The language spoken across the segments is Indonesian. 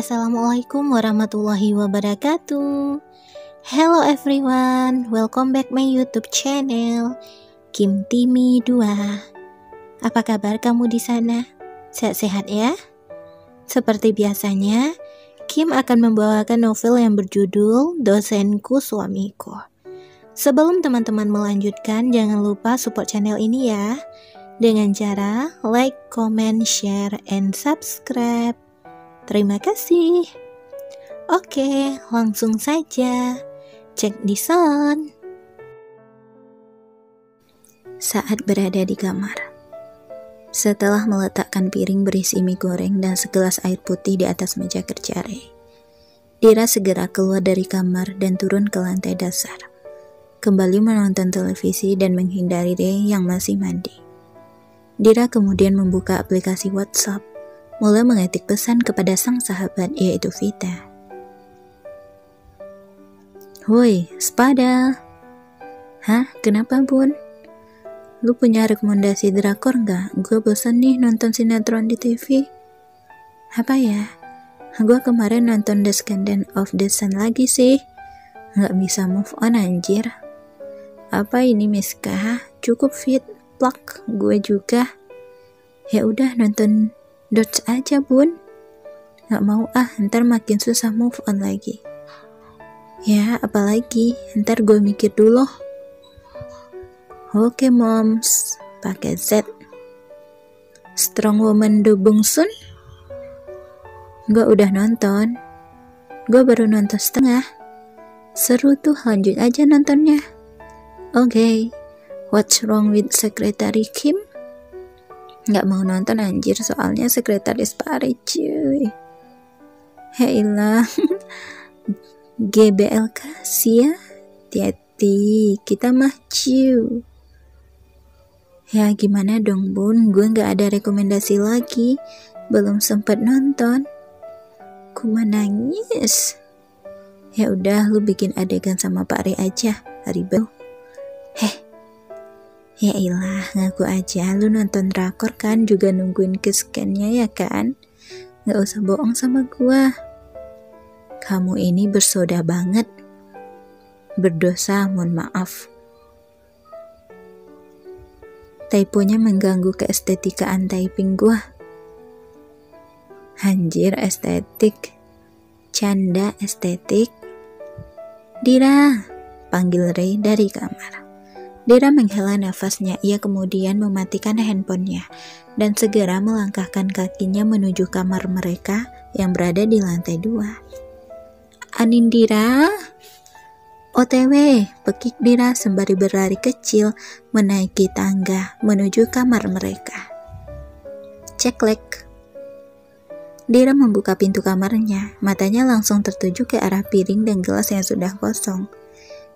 Assalamualaikum warahmatullahi wabarakatuh. Hello everyone, welcome back my YouTube channel Kim Timi 2. Apa kabar kamu di sana? Sehat-sehat ya? Seperti biasanya, Kim akan membawakan novel yang berjudul Dosenku Suamiku. Sebelum teman-teman melanjutkan, jangan lupa support channel ini ya, dengan cara like, comment, share, and subscribe. Terima kasih. Oke, langsung saja. Cek di sound. Saat berada di kamar, setelah meletakkan piring berisi mie goreng dan segelas air putih di atas meja kerja Ray, Dira segera keluar dari kamar dan turun ke lantai dasar, kembali menonton televisi dan menghindari Ray yang masih mandi. Dira kemudian membuka aplikasi WhatsApp, mulai mengetik pesan kepada sang sahabat yaitu Vita. Woi, Spada. Hah, kenapa bun? Lu punya rekomendasi drakor nggak? Gue bosan nih nonton sinetron di TV. Apa ya? Gue kemarin nonton The Scandal of the Sun lagi sih. Nggak bisa move on anjir. Apa ini Miska? Cukup fit, plak. Gue juga. Ya udah nonton Dots aja bun. Nggak mau ntar makin susah move on lagi. Ya apalagi, ntar gue mikir dulu. Oke moms, pakai Z. Strong Woman Do Bong Soon? Gue udah nonton. Gue baru nonton setengah. Seru tuh, lanjut aja nontonnya. Oke. What's wrong with Secretary Kim? Nggak mau nonton anjir, soalnya sekretaris Pare cuy. Heilah. GBLK Sia, hati-hati, kita mah ciu. Ya gimana dong bun, gue nggak ada rekomendasi lagi, belum sempat nonton. Ku menangis. Ya udah, lu bikin adegan sama Pak Re aja, Haribo. Ya ilah, ngaku aja lu nonton drakor kan, juga nungguin ke-scan-nya ya kan? Nggak usah bohong sama gua. Kamu ini bersoda banget. Berdosa, mohon maaf. Typonya mengganggu keestetikaan typing gua. Anjir, estetik. Canda estetik. Dira, panggil Ray dari kamar. Dira menghela nafasnya, ia kemudian mematikan handphonenya dan segera melangkahkan kakinya menuju kamar mereka yang berada di lantai 2. Anindira, OTW, pekik Dira sembari berlari kecil menaiki tangga menuju kamar mereka. Ceklek. Dira membuka pintu kamarnya, matanya langsung tertuju ke arah piring dan gelas yang sudah kosong.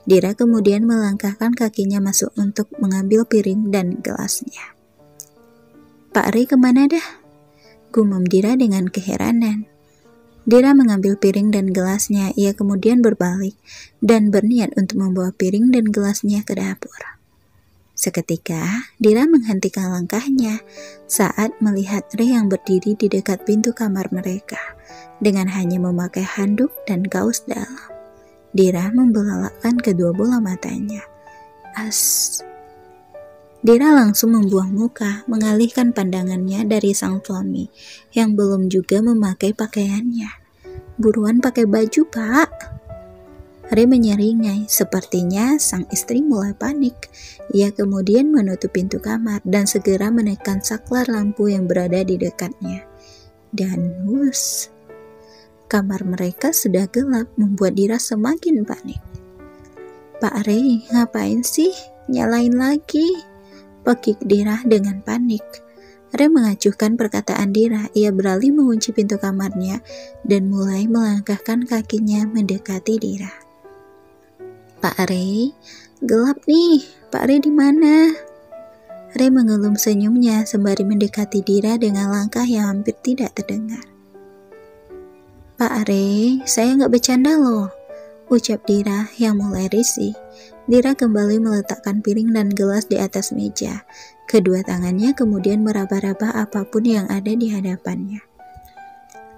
Dira kemudian melangkahkan kakinya masuk untuk mengambil piring dan gelasnya. Pak Ray kemana dah? Gumam Dira dengan keheranan. Dira mengambil piring dan gelasnya, ia kemudian berbalik dan berniat untuk membawa piring dan gelasnya ke dapur. Seketika, Dira menghentikan langkahnya saat melihat Ray yang berdiri di dekat pintu kamar mereka dengan hanya memakai handuk dan kaos dalam. Dira membelalakkan kedua bola matanya. Dira langsung membuang muka, mengalihkan pandangannya dari sang suami yang belum juga memakai pakaiannya. Buruan pakai baju, Pak. Ray menyeringai, sepertinya sang istri mulai panik. Ia kemudian menutup pintu kamar dan segera menekan saklar lampu yang berada di dekatnya. Dan wus, kamar mereka sudah gelap, membuat Dira semakin panik. Pak Ray, ngapain sih? Nyalain lagi? Pekik Dira dengan panik. Ray mengacuhkan perkataan Dira, ia beralih mengunci pintu kamarnya dan mulai melangkahkan kakinya mendekati Dira. Pak Ray, gelap nih. Pak Ray di mana? Ray mengelum senyumnya sembari mendekati Dira dengan langkah yang hampir tidak terdengar. Pak Ray, saya nggak bercanda loh, ucap Dira yang mulai risih. Dira kembali meletakkan piring dan gelas di atas meja. Kedua tangannya kemudian meraba-raba apapun yang ada di hadapannya.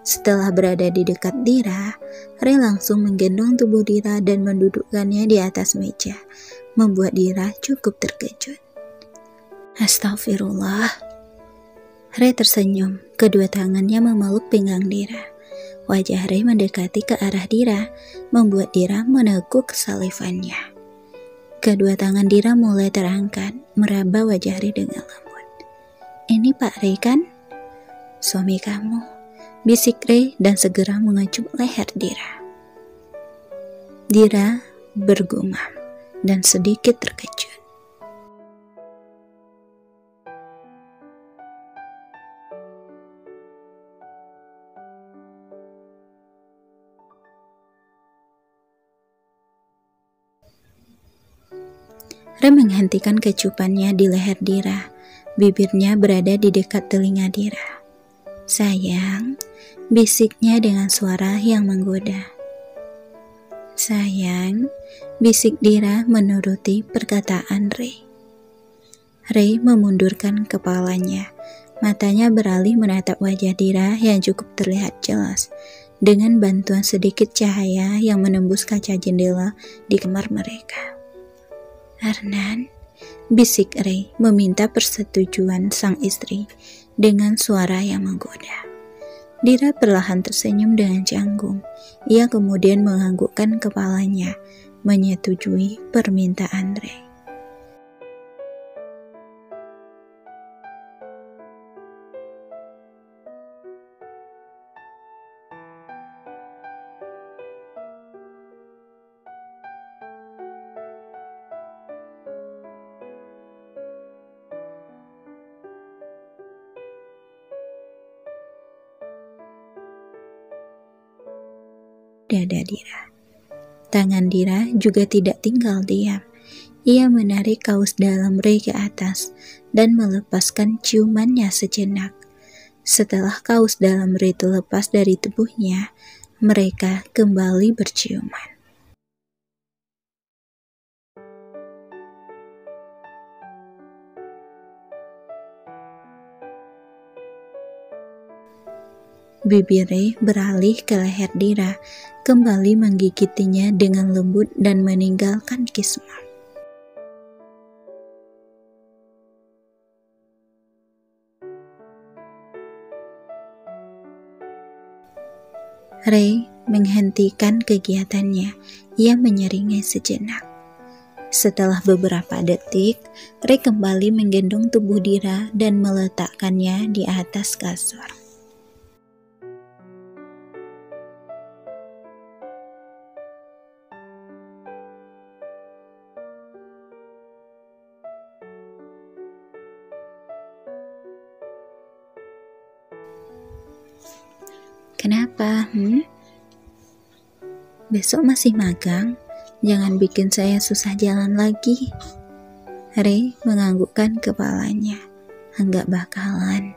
Setelah berada di dekat Dira, Ray langsung menggendong tubuh Dira dan mendudukkannya di atas meja, membuat Dira cukup terkejut. Astagfirullah. Ray tersenyum, kedua tangannya memeluk pinggang Dira. Wajah Ray mendekati ke arah Dira, membuat Dira meneguk salivannya. Kedua tangan Dira mulai terangkat, meraba wajah Ray dengan lembut. Ini Pak Ray kan? Suami kamu, bisik Ray dan segera mengecup leher Dira. Dira bergumam dan sedikit terkejut. Ray menghentikan kecupannya di leher Dira. Bibirnya berada di dekat telinga Dira. Sayang, bisiknya dengan suara yang menggoda. Sayang, bisik Dira menuruti perkataan Ray. Ray memundurkan kepalanya. Matanya beralih menatap wajah Dira yang cukup terlihat jelas, dengan bantuan sedikit cahaya yang menembus kaca jendela di kamar mereka. Arnan, bisik Ray meminta persetujuan sang istri dengan suara yang menggoda. Dira perlahan tersenyum dengan canggung. Ia kemudian menganggukkan kepalanya, menyetujui permintaan Ray. Dada Dira. Tangan Dira juga tidak tinggal diam. Ia menarik kaus dalam Ray ke atas dan melepaskan ciumannya sejenak. Setelah kaus dalam Ray terlepas dari tubuhnya, mereka kembali berciuman. Bibir Ray beralih ke leher Dira, kembali menggigitinya dengan lembut dan meninggalkan kisman. Ray menghentikan kegiatannya. Ia menyeringai sejenak. Setelah beberapa detik, Ray kembali menggendong tubuh Dira dan meletakkannya di atas kasur. Kenapa? Besok masih magang? Jangan bikin saya susah jalan lagi. Ray menganggukkan kepalanya. Enggak bakalan.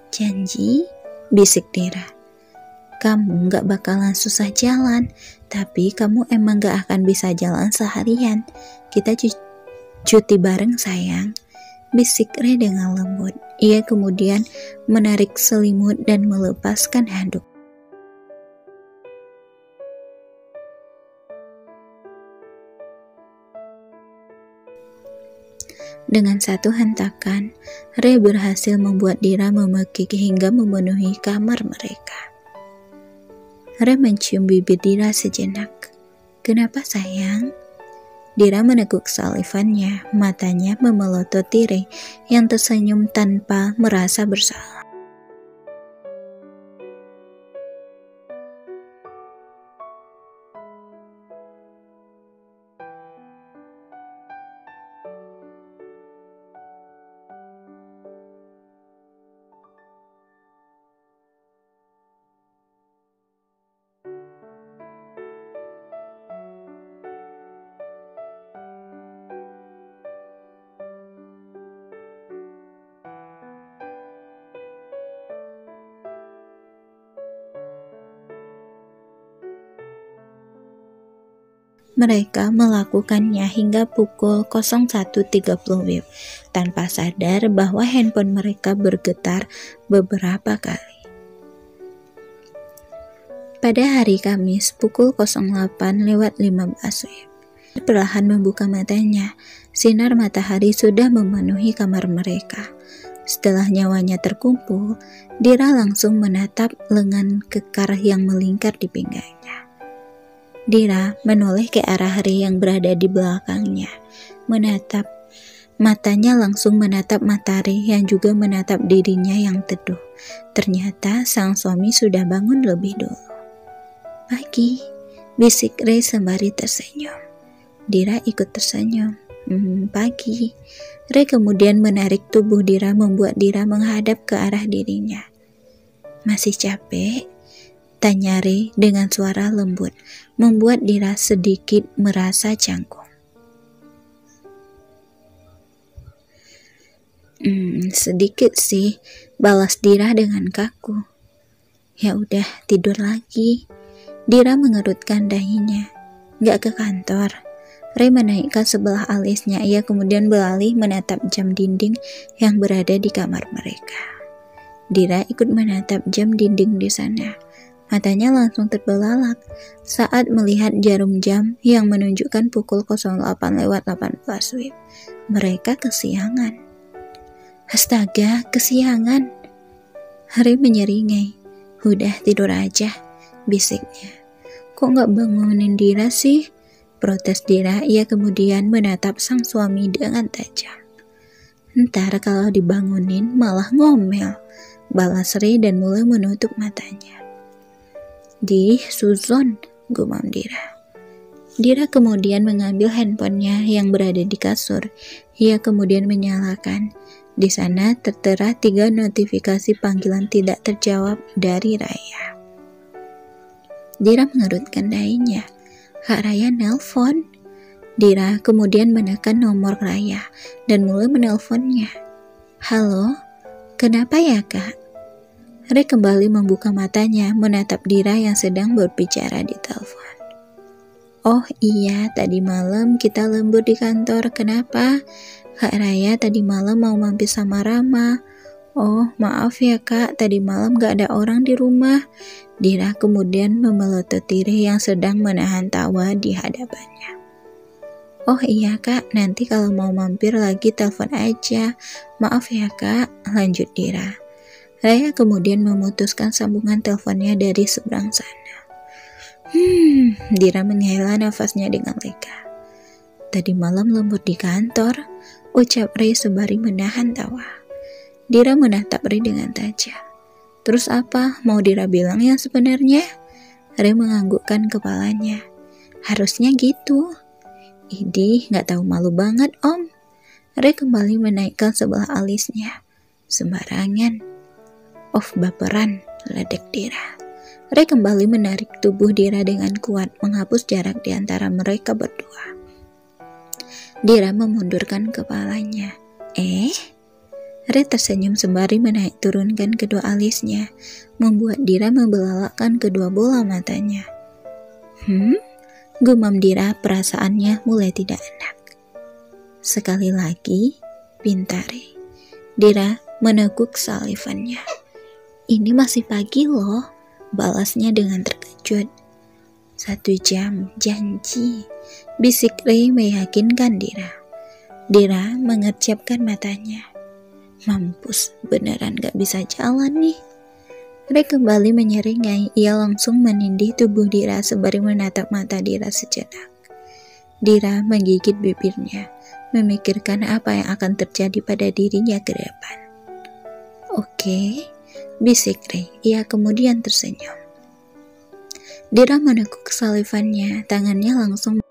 Janji? Bisik Dira. Kamu enggak bakalan susah jalan, tapi kamu emang gak akan bisa jalan seharian. Kita cuti bareng sayang. Bisik Ray dengan lembut. Ia kemudian menarik selimut dan melepaskan handuk. Dengan satu hentakan, Ray berhasil membuat Dira memekik hingga memenuhi kamar mereka. Ray mencium bibir Dira sejenak. Kenapa sayang? Dira meneguk salivannya, matanya memelototi Ray yang tersenyum tanpa merasa bersalah. Mereka melakukannya hingga pukul 01.30 WIB tanpa sadar bahwa handphone mereka bergetar beberapa kali. Pada hari Kamis pukul 08.15 WIB, perlahan membuka matanya. Sinar matahari sudah memenuhi kamar mereka. Setelah nyawanya terkumpul, Dira langsung menatap lengan kekar yang melingkar di pinggangnya. Dira menoleh ke arah Ray yang berada di belakangnya. Matanya langsung menatap mata Ray yang juga menatap dirinya yang teduh. Ternyata sang suami sudah bangun lebih dulu. "Pagi," bisik Ray sembari tersenyum. Dira ikut tersenyum. Pagi. Ray kemudian menarik tubuh Dira membuat Dira menghadap ke arah dirinya. "Masih capek?" tanya Ray dengan suara lembut, membuat Dira sedikit merasa canggung. Sedikit sih, balas Dira dengan kaku. "Ya udah, tidur lagi." Dira mengerutkan dahinya. "Gak ke kantor?" Ray menaikkan sebelah alisnya. Ia kemudian beralih menatap jam dinding yang berada di kamar mereka. Dira ikut menatap jam dinding di sana. Matanya langsung terbelalak saat melihat jarum jam yang menunjukkan pukul 08.18 WIB. Mereka kesiangan. "Astaga, kesiangan!" Ray menyeringai. "Udah, tidur aja," bisiknya. "Kok gak bangunin Dira sih?" protes Dira. Ia kemudian menatap sang suami dengan tajam. "Ntar kalau dibangunin malah ngomel," balas Ray dan mulai menutup matanya. "Di Suzon," gumam Dira. Dira kemudian mengambil handphonenya yang berada di kasur. Ia kemudian menyalakan. Di sana tertera 3 notifikasi panggilan tidak terjawab dari Raya. Dira mengerutkan dahinya. Kak Raya nelpon. Dira kemudian menekan nomor Raya dan mulai menelponnya. "Halo, kenapa ya Kak?" Ray kembali membuka matanya menatap Dira yang sedang berbicara di telepon. "Oh iya, tadi malam kita lembur di kantor. Kenapa? Kak Raya tadi malam mau mampir sama Rama." "Oh, maaf ya Kak, tadi malam gak ada orang di rumah." Dira kemudian memelototi Ray yang sedang menahan tawa di hadapannya. "Oh iya Kak, nanti kalau mau mampir lagi telepon aja. Maaf ya Kak," lanjut Dira. Raya kemudian memutuskan sambungan teleponnya dari seberang sana. Dira menghela nafasnya dengan lega. "Tadi malam lembur di kantor," ucap Ray sembari menahan tawa. Dira menatap Ray dengan tajam. "Terus apa? Mau Dira bilang yang sebenarnya?" Ray menganggukkan kepalanya. "Harusnya gitu." "Idih, gak tahu malu banget Om." Ray kembali menaikkan sebelah alisnya. "Sembarangan." Baperan," ledek Dira. Ray kembali menarik tubuh Dira dengan kuat, menghapus jarak di antara mereka berdua. Dira memundurkan kepalanya. Ray tersenyum sembari menaik turunkan kedua alisnya, membuat Dira membelalakkan kedua bola matanya. Gumam Dira, perasaannya mulai tidak enak. "Sekali lagi," pinta Ray. Dira meneguk salivannya. "Ini masih pagi loh," balasnya dengan terkejut. 1 jam, janji," bisik Ray meyakinkan Dira. Dira mengerjapkan matanya. Mampus, beneran gak bisa jalan nih. Ray kembali menyeringai. Ia langsung menindih tubuh Dira sembari menatap mata Dira sejenak. Dira menggigit bibirnya, memikirkan apa yang akan terjadi pada dirinya ke depan. "Oke," bisik Ray. Ia kemudian tersenyum. Dira menekuk salivannya, tangannya langsung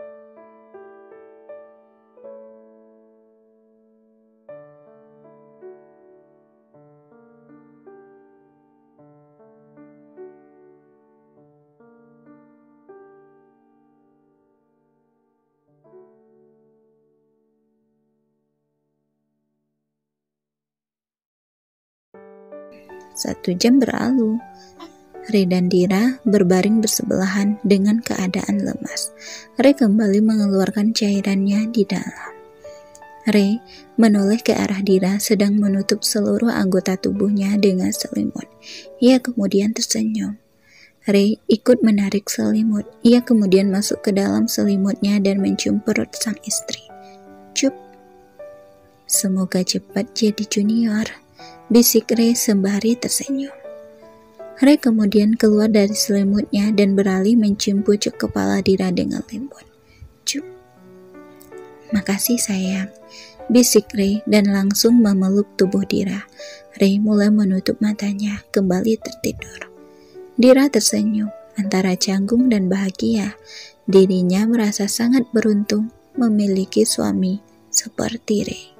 Satu jam berlalu. Ray dan Dira berbaring bersebelahan dengan keadaan lemas. Ray kembali mengeluarkan cairannya di dalam. Ray menoleh ke arah Dira sedang menutup seluruh anggota tubuhnya dengan selimut. Ia kemudian tersenyum. Ray ikut menarik selimut. Ia kemudian masuk ke dalam selimutnya dan mencium perut sang istri. Cup. Semoga cepat jadi junior, bisik Ray sembari tersenyum. Ray kemudian keluar dari selimutnya dan beralih mencium pucuk kepala Dira dengan lembut. Cup. Makasih sayang, bisik Ray dan langsung memeluk tubuh Dira. Ray mulai menutup matanya, kembali tertidur. Dira tersenyum, antara canggung dan bahagia. Dirinya merasa sangat beruntung memiliki suami seperti Ray.